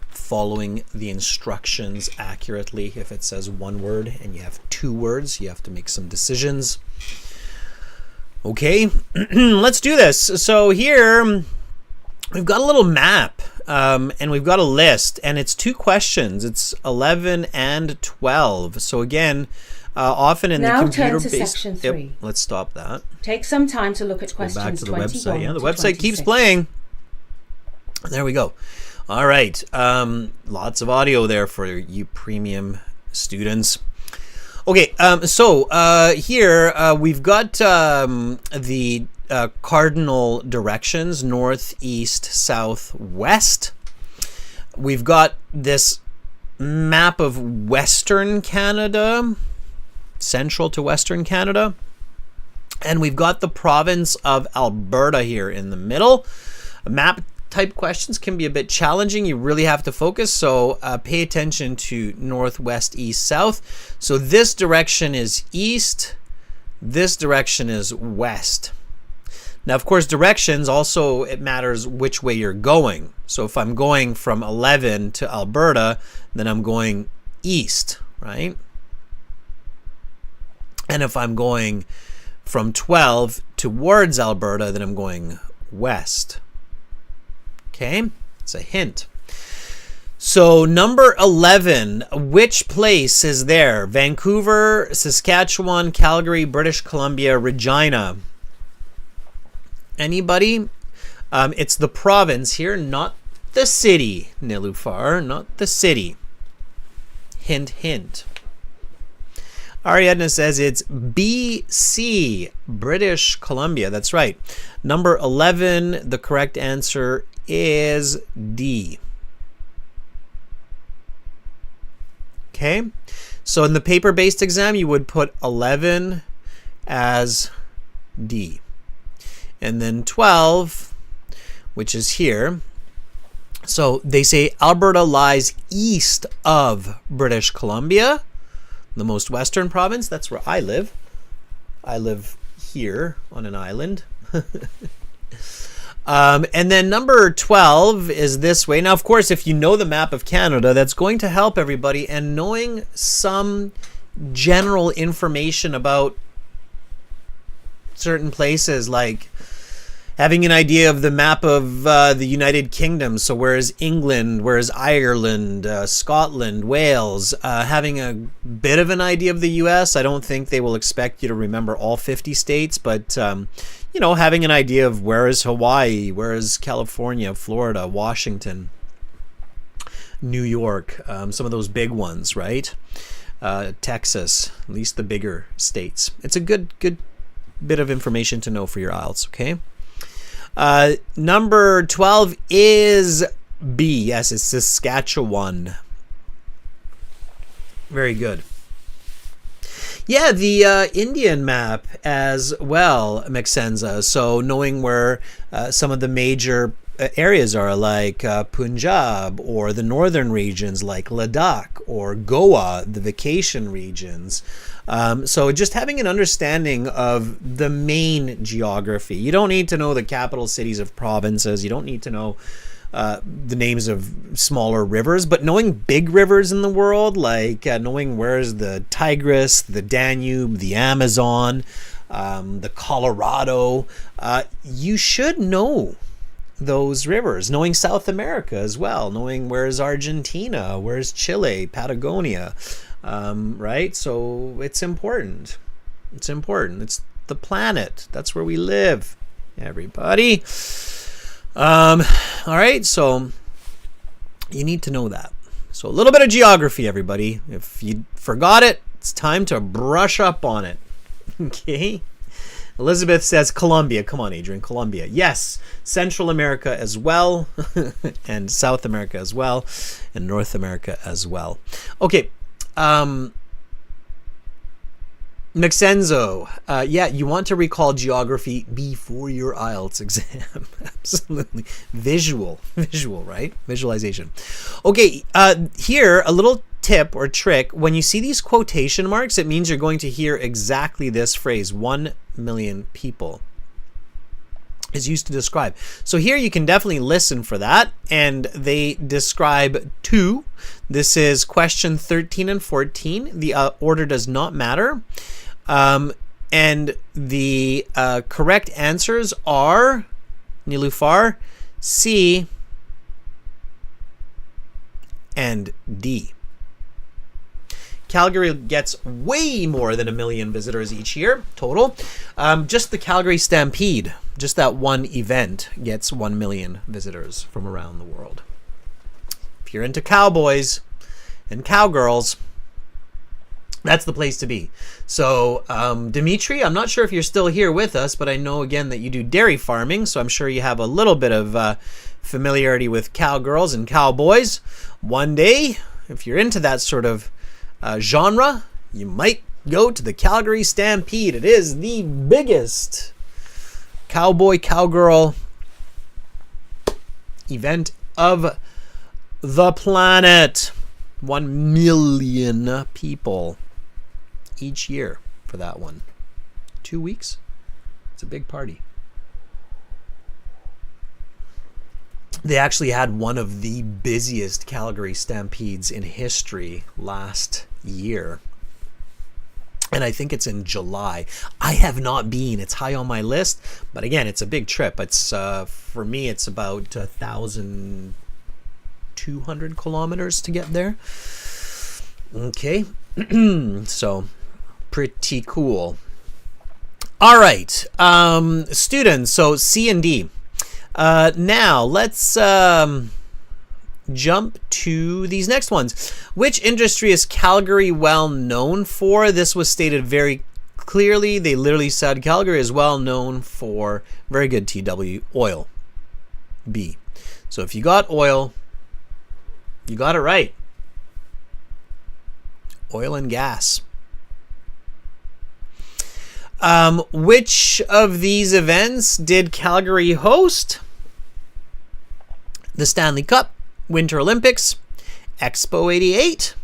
following the instructions accurately. If it says one word and you have 2 words, you have to make some decisions. Okay, let's do this. So here we've got a little map and we've got a list, and it's 2 questions. It's 11 and 12. So again, often in now the computer turn to section 3. Yep, let's stop that. Take some time to look at Go questions back to the 21 website. Yeah, the to website keeps 26. playing. There we go. All right. Lots of audio there for you premium students. Okay. So here we've got the cardinal directions: north, east, south, west. We've got this map of Western Canada, central to Western Canada. And we've got the province of Alberta here in the middle. Map type questions can be a bit challenging. You really have to focus. So pay attention to north, west, east, south. So this direction is east. This direction is west. Now, of course, directions also, it matters which way you're going. So if I'm going from 11 to Alberta, then I'm going east, right? And if I'm going from 12 towards Alberta, then I'm going west. Okay, it's a hint. So number 11, which place is there? Vancouver, Saskatchewan, Calgary, British Columbia, Regina. Anybody? It's the province here, not the city, Nilufar, not the city. Hint, hint. Ariadna says it's BC, British Columbia. That's right. Number 11, the correct answer is D. Okay, so in the paper-based exam, you would put 11 as D. And then 12, which is here. So they say Alberta lies east of British Columbia, the most western province. That's where I live. I live here on an island. And then number 12 is this way. Now, of course, if you know the map of Canada, that's going to help everybody. And knowing some general information about certain places, like having an idea of the map of the United Kingdom. So where is England? Where is Ireland? Scotland? Wales? Having a bit of an idea of the U.S. I don't think they will expect you to remember all 50 states, but you know, having an idea of where is Hawaii, where is California, Florida, Washington, New York, some of those big ones, right? Texas, at least the bigger states. It's a good bit of information to know for your IELTS, okay? Number 12 is B. Yes, it's Saskatchewan. Very good. Yeah, the Indian map as well, Maxenza. So knowing where some of the major areas are, like Punjab, or the northern regions like Ladakh or Goa, the vacation regions. So just having an understanding of the main geography. You don't need to know the capital cities of provinces. You don't need to know the names of smaller rivers, but knowing big rivers in the world, like knowing where's the Tigris, the Danube, the Amazon, the Colorado, you should know those rivers. Knowing South America as well, knowing where's Argentina, where's Chile, Patagonia, right? So it's important. It's important. It's the planet. That's where we live, everybody. All right, so you need to know that. So a little bit of geography, everybody. If you forgot it, it's time to brush up on it. Okay. Elizabeth says Colombia. Come on, Adrian. Colombia. Yes. Central America as well. And South America as well. And North America as well. Okay. Maxenzo, yeah, you want to recall geography before your IELTS exam. Absolutely. Visual, right? Visualization. Okay, here, a little tip or trick. When you see these quotation marks, it means you're going to hear exactly this phrase, 1 million people is used to describe. So here you can definitely listen for that, and they describe two. This is question 13 and 14. The order does not matter. And the correct answers are, Nilufar, C and D. Calgary gets way more than 1 million visitors each year total. Just the Calgary Stampede, just that one event, gets 1 million visitors from around the world. If you're into cowboys and cowgirls, that's the place to be. So, Dimitri, I'm not sure if you're still here with us, but I know again that you do dairy farming, so I'm sure you have a little bit of familiarity with cowgirls and cowboys. One day, if you're into that sort of genre, you might go to the Calgary Stampede. It is the biggest cowboy cowgirl event of the planet. 1 million people each year for that one. 2 weeks. It's a big party. They actually had one of the busiest Calgary Stampedes in history last year. and I think it's in July. I have not been. It's high on my list, but again, it's a big trip. It's for me, it's about 1,200 kilometers to get there. Okay, so pretty cool. All right, students. So C and D. Now let's jump to these next ones. Which industry is Calgary well known for? This was stated very clearly. They literally said Calgary is well known for, very good TW, oil. B. So if you got oil, you got it right. Oil and gas. Which of these events did Calgary host? The Stanley Cup, Winter Olympics, Expo 88.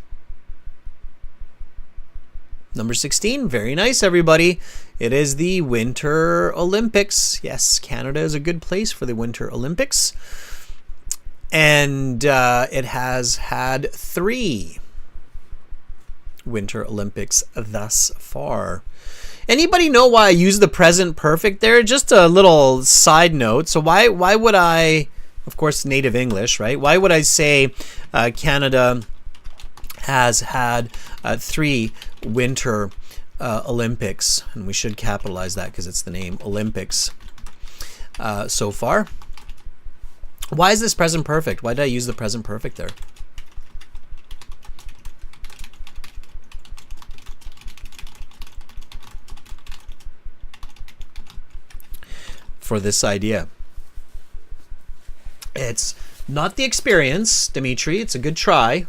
Number 16, very nice, everybody. It is the Winter Olympics. Yes, Canada is a good place for the Winter Olympics. And it has had 3 Winter Olympics thus far. Anybody know why I use the present perfect there? Just a little side note. So why would I, of course, native English, right? Why would I say Canada has had 3 Winter Olympics? And we should capitalize that because it's the name Olympics so far. Why is this present perfect? Why did I use the present perfect there? For this idea. It's not the experience, Dimitri. It's a good try.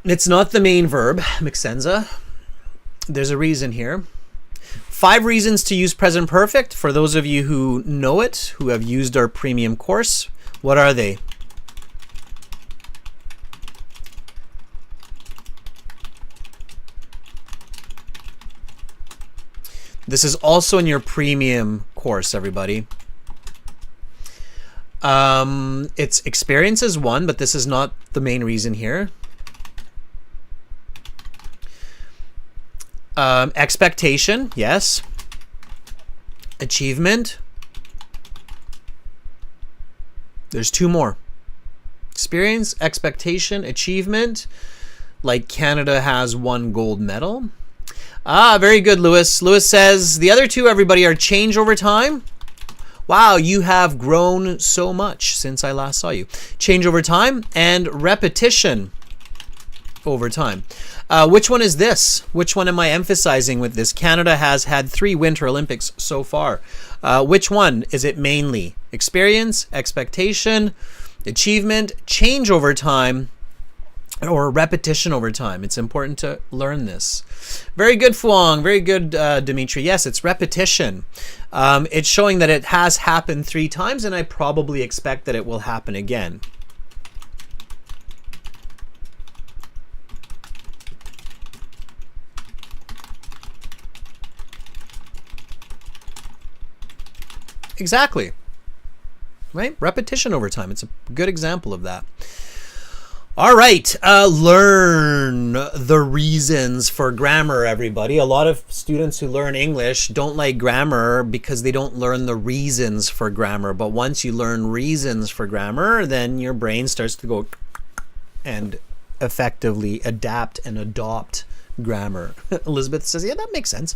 It's not the main verb, Mixenza. There's a reason here. 5 reasons to use present perfect. For those of you who know it, who have used our premium course, what are they? This is also in your premium course, everybody. It's experience is 1, but this is not the main reason here. Expectation, yes. Achievement. There's 2 more. Experience, expectation, achievement. Like Canada has 1 gold medal. Ah, very good, Lewis. Lewis says, the other 2, everybody, are change over time. Wow, you have grown so much since I last saw you. Change over time and repetition over time. Which one is this? Which one am I emphasizing with this? Canada has had 3 Winter Olympics so far. Which one? Is it mainly experience, expectation, achievement, change over time, or repetition over time? It's important to learn this. Very good, Fuang. Very good, Dimitri. Yes, it's repetition. It's showing that it has happened 3 times, and I probably expect that it will happen again. Exactly. Right? Repetition over time. It's a good example of that. All right, learn the reasons for grammar, everybody. A lot of students who learn English don't like grammar because they don't learn the reasons for grammar. But once you learn reasons for grammar, then your brain starts to go and effectively adapt and adopt grammar. Elizabeth says, yeah, that makes sense.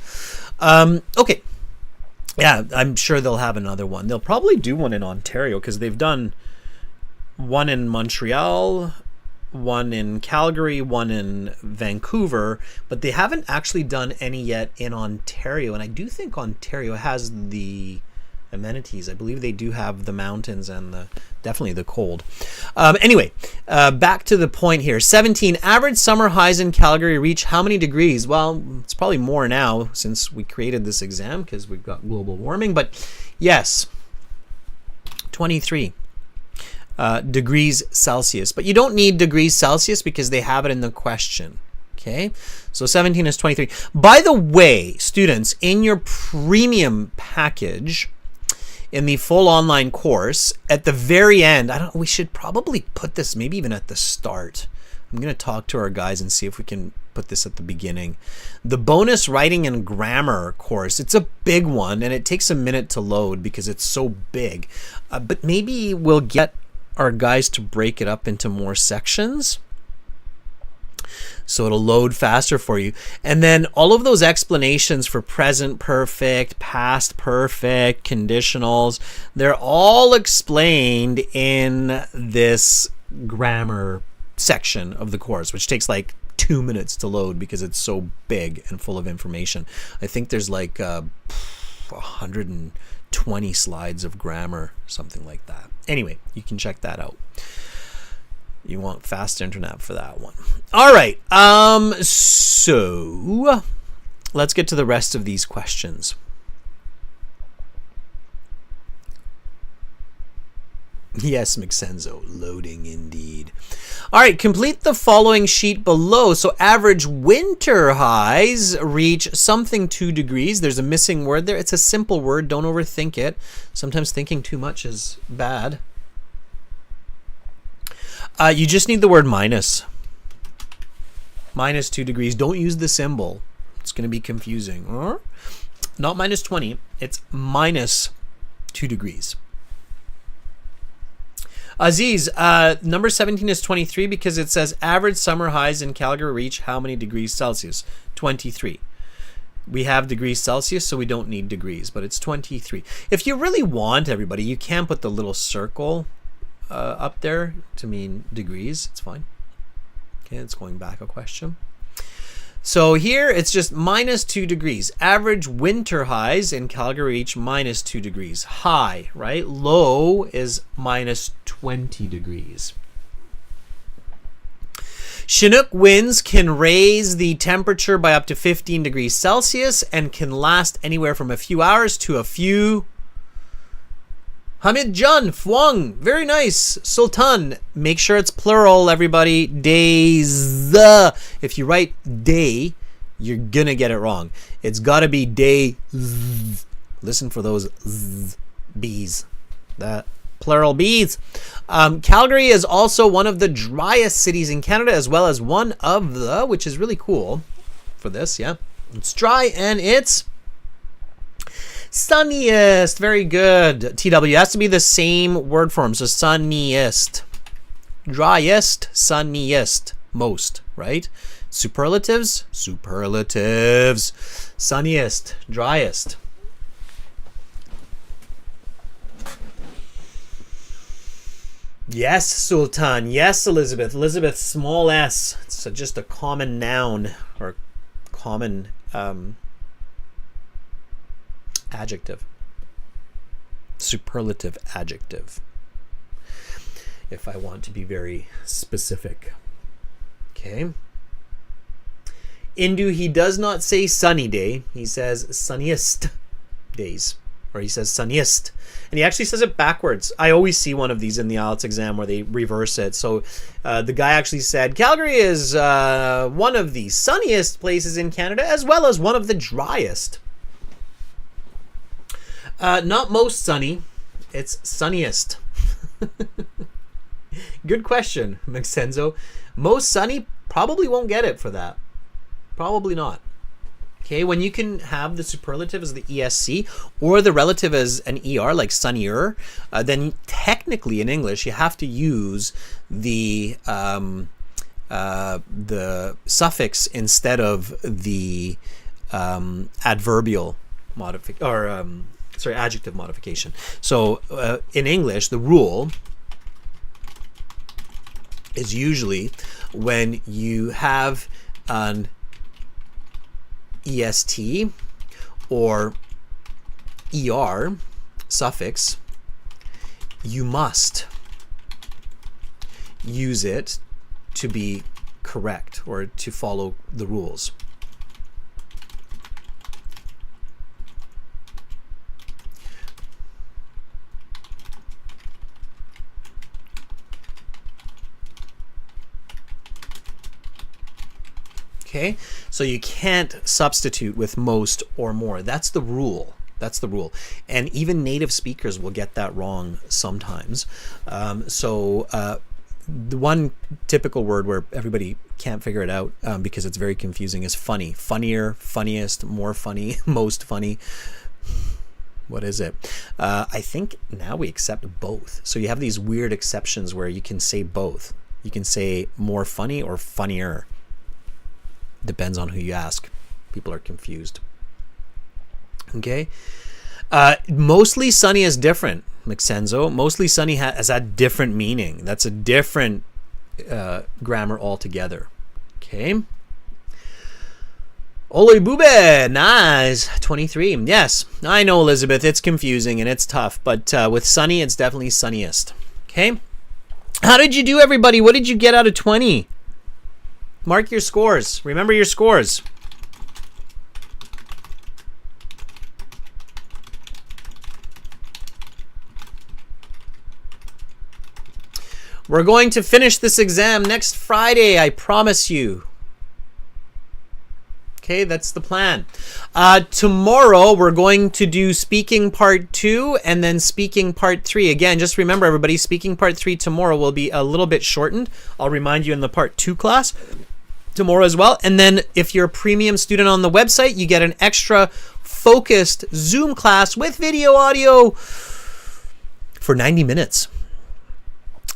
Okay. Yeah, I'm sure they'll have another one. They'll probably do one in Ontario because they've done one in Montreal, one in Calgary, one in Vancouver, but they haven't actually done any yet in Ontario. And I do think Ontario has the amenities. I believe they do have the mountains and definitely the cold. Anyway, back to the point here. 17, average summer highs in Calgary reach how many degrees? Well, it's probably more now since we created this exam because we've got global warming, but yes, 23. Degrees Celsius. But you don't need degrees Celsius because they have it in the question. Okay, so 17 is 23. By the way, students, in your premium package, in the full online course, at the very end, we should probably put this maybe even at the start. I'm going to talk to our guys and see if we can put this at the beginning. The bonus writing and grammar course, it's a big one and it takes a minute to load because it's so big. But maybe we'll get our guys to break it up into more sections so it'll load faster for you. And then all of those explanations for present perfect, past perfect, conditionals, they're all explained in this grammar section of the course, which takes like 2 minutes to load because it's so big and full of information. I think there's like 120 slides of grammar, something like that. Anyway, you can check that out. You want fast internet for that one. All right. So let's get to the rest of these questions. Yes, Maxenzo, loading indeed. All right, complete the following sheet below. So average winter highs reach something 2 degrees. There's a missing word there. It's a simple word. Don't overthink it. Sometimes thinking too much is bad. You just need the word minus. Minus 2 degrees. Don't use the symbol. It's going to be confusing. Not minus 20. It's minus 2 degrees. Aziz, number 17 is 23 because it says average summer highs in Calgary reach how many degrees Celsius? 23. We have degrees Celsius, so we don't need degrees, but it's 23. If you really want, everybody, you can put the little circle up there to mean degrees. It's fine. Okay, it's going back a question. So here it's just minus 2 degrees. Average winter highs in Calgary reach minus 2 degrees. High, right? Low is minus 20 degrees. Chinook winds can raise the temperature by up to 15 degrees Celsius and can last anywhere from a few hours to a few. Hamid Jan, Fwang, very nice. Sultan, make sure it's plural, everybody. Days. If you write day, you're gonna get it wrong. It's gotta be day. Listen for those B's. The plural B's. Calgary is also one of the driest cities in Canada, as well as one of the, which is really cool for this, yeah. It's dry and it's sunniest. Very good. TW has to be the same word form. So sunniest. Driest, sunniest. Most, right? Superlatives. Superlatives. Sunniest. Driest. Yes, Sultan. Yes, Elizabeth. Elizabeth, small s. It's just a common noun or common adjective. Superlative adjective. If I want to be very specific. Okay. Indu, he does not say sunny day. He says sunniest days. Or he says sunniest. And he actually says it backwards. I always see one of these in the IELTS exam where they reverse it. So the guy actually said, Calgary is one of the sunniest places in Canada, as well as one of the driest. Not most sunny. It's sunniest. Good question, Maxenzo. Most sunny, probably won't get it for that. Probably not. Okay, when you can have the superlative as the ESC or the relative as an ER, like sunnier, then technically in English you have to use the suffix instead of the adverbial modification or adjective modification. So in English, the rule is usually when you have an EST or ER suffix, you must use it to be correct or to follow the rules. Okay, so you can't substitute with most or more. That's the rule. That's the rule. And even native speakers will get that wrong sometimes. the one typical word where everybody can't figure it out because it's very confusing is funny. Funnier, funniest, more funny, most funny. What is it? I think now we accept both. So you have these weird exceptions where you can say both. You can say more funny or funnier. Depends on who you ask. People are confused. Okay. Mostly sunny is different, Maxenzo. Mostly sunny has a different meaning. That's a different grammar altogether. Okay. Ole Bube, nice. 23. Yes, I know, Elizabeth. It's confusing and it's tough, but with sunny, it's definitely sunniest. Okay. How did you do, everybody? What did you get out of 20? Mark your scores. Remember your scores. We're going to finish this exam next Friday, I promise you. Okay, that's the plan. Tomorrow, we're going to do speaking part 2 and then speaking part 3. Again, just remember, everybody, speaking part 3 tomorrow will be a little bit shortened. I'll remind you in the part 2 class tomorrow as well. And then if you're a premium student on the website, you get an extra focused Zoom class with video audio for 90 minutes.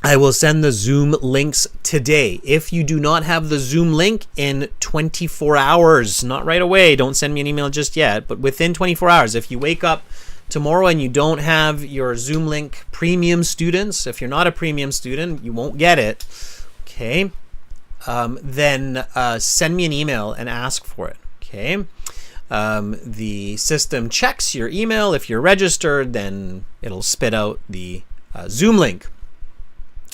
I will send the Zoom links today. If you do not have the Zoom link in 24 hours, not right away, don't send me an email just yet, but within 24 hours, if you wake up tomorrow and you don't have your Zoom link, premium students, if you're not a premium student, you won't get it, okay, then send me an email and ask for it, okay? The system checks your email. If you're registered, then it'll spit out the Zoom link.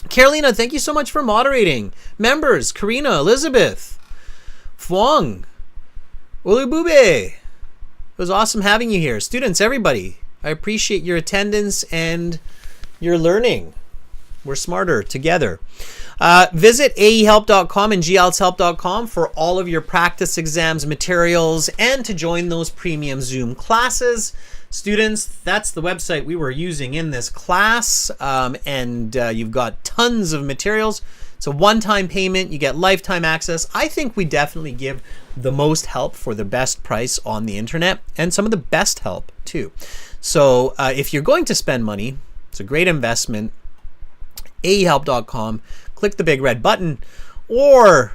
Carolina, thank you so much for moderating. Members, Karina, Elizabeth, Fuang, Ulubube. It was awesome having you here. Students, everybody, I appreciate your attendance and your learning. We're smarter together. Visit aehelp.com and glshelp.com for all of your practice exams materials and to join those premium Zoom classes. Students, that's the website we were using in this class, and you've got tons of materials. It's a one-time payment. You get lifetime access. I think we definitely give the most help for the best price on the internet and some of the best help too. So if you're going to spend money, it's a great investment. aehelp.com, click the big red button, or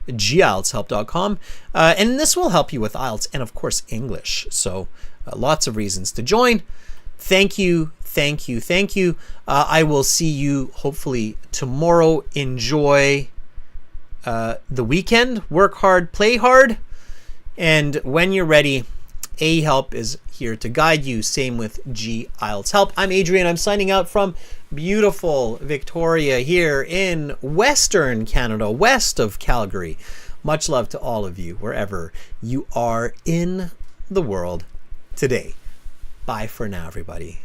glshelp.com, and this will help you with IELTS and of course English. So lots of reasons to join. Thank you, thank you, thank you. I will see you hopefully tomorrow. Enjoy the weekend. Work hard, play hard. And when you're ready, aehelp is here to guide you. Same with IELTS Help. I'm Adrian. I'm signing out from beautiful Victoria here in Western Canada, west of Calgary. Much love to all of you, wherever you are in the world today. Bye for now, everybody.